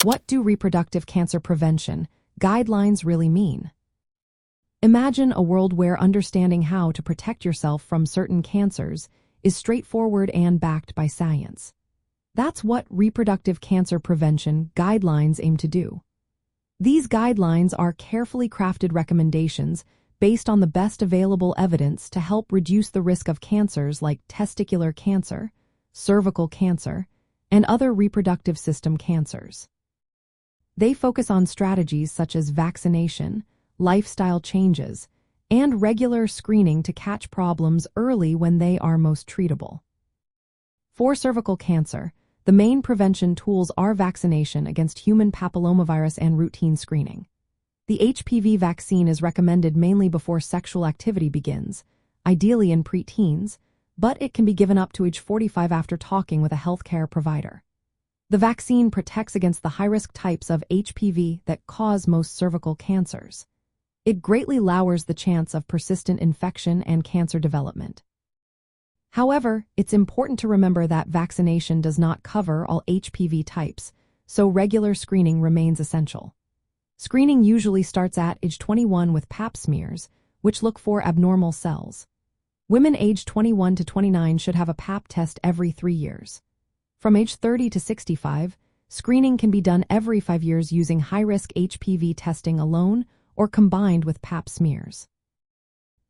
What do reproductive cancer prevention guidelines really mean? Imagine a world where understanding how to protect yourself from certain cancers is straightforward and backed by science. That's what reproductive cancer prevention guidelines aim to do. These guidelines are carefully crafted recommendations based on the best available evidence to help reduce the risk of cancers like testicular cancer, cervical cancer, and other reproductive system cancers. They focus on strategies such as vaccination, lifestyle changes, and regular screening to catch problems early when they are most treatable. For cervical cancer, the main prevention tools are vaccination against human papillomavirus and routine screening. The HPV vaccine is recommended mainly before sexual activity begins, ideally in preteens, but it can be given up to age 45 after talking with a healthcare provider. The vaccine protects against the high-risk types of HPV that cause most cervical cancers. It greatly lowers the chance of persistent infection and cancer development. However, it's important to remember that vaccination does not cover all HPV types, so regular screening remains essential. Screening usually starts at age 21 with pap smears, which look for abnormal cells. Women aged 21 to 29 should have a pap test every 3 years. From age 30 to 65, screening can be done every 5 years using high-risk HPV testing alone or combined with pap smears.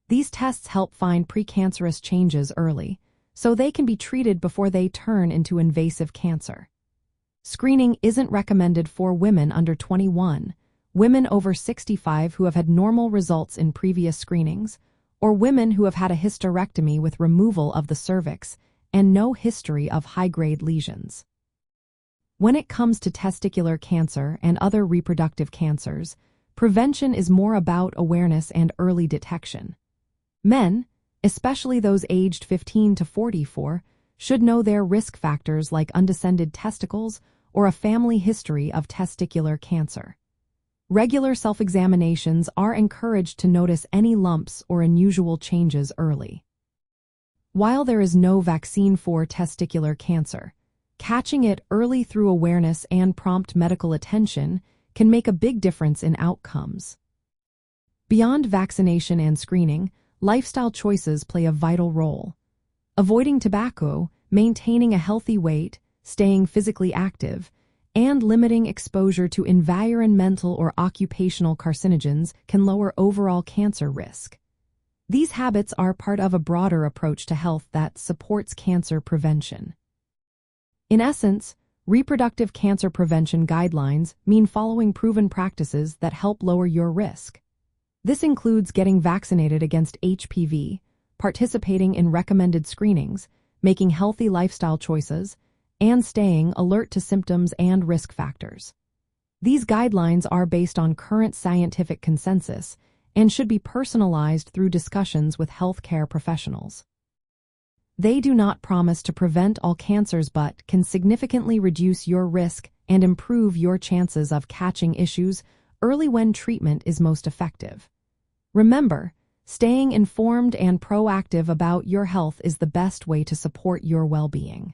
These tests help find precancerous changes early, so they can be treated before they turn into invasive cancer. Screening isn't recommended for women under 21, women over 65 who have had normal results in previous screenings, or women who have had a hysterectomy with removal of the cervix and no history of high-grade lesions. When it comes to testicular cancer and other reproductive cancers, prevention is more about awareness and early detection. Men, especially those aged 15 to 44, should know their risk factors like undescended testicles or a family history of testicular cancer. Regular self-examinations are encouraged to notice any lumps or unusual changes early. While there is no vaccine for testicular cancer, catching it early through awareness and prompt medical attention can make a big difference in outcomes. Beyond vaccination and screening, lifestyle choices play a vital role. Avoiding tobacco, maintaining a healthy weight, staying physically active, and limiting exposure to environmental or occupational carcinogens can lower overall cancer risk. These habits are part of a broader approach to health that supports cancer prevention. In essence, reproductive cancer prevention guidelines mean following proven practices that help lower your risk. This includes getting vaccinated against HPV, participating in recommended screenings, making healthy lifestyle choices, and staying alert to symptoms and risk factors. These guidelines are based on current scientific consensus and should be personalized through discussions with healthcare professionals. They do not promise to prevent all cancers but can significantly reduce your risk and improve your chances of catching issues early when treatment is most effective. Remember, staying informed and proactive about your health is the best way to support your well-being.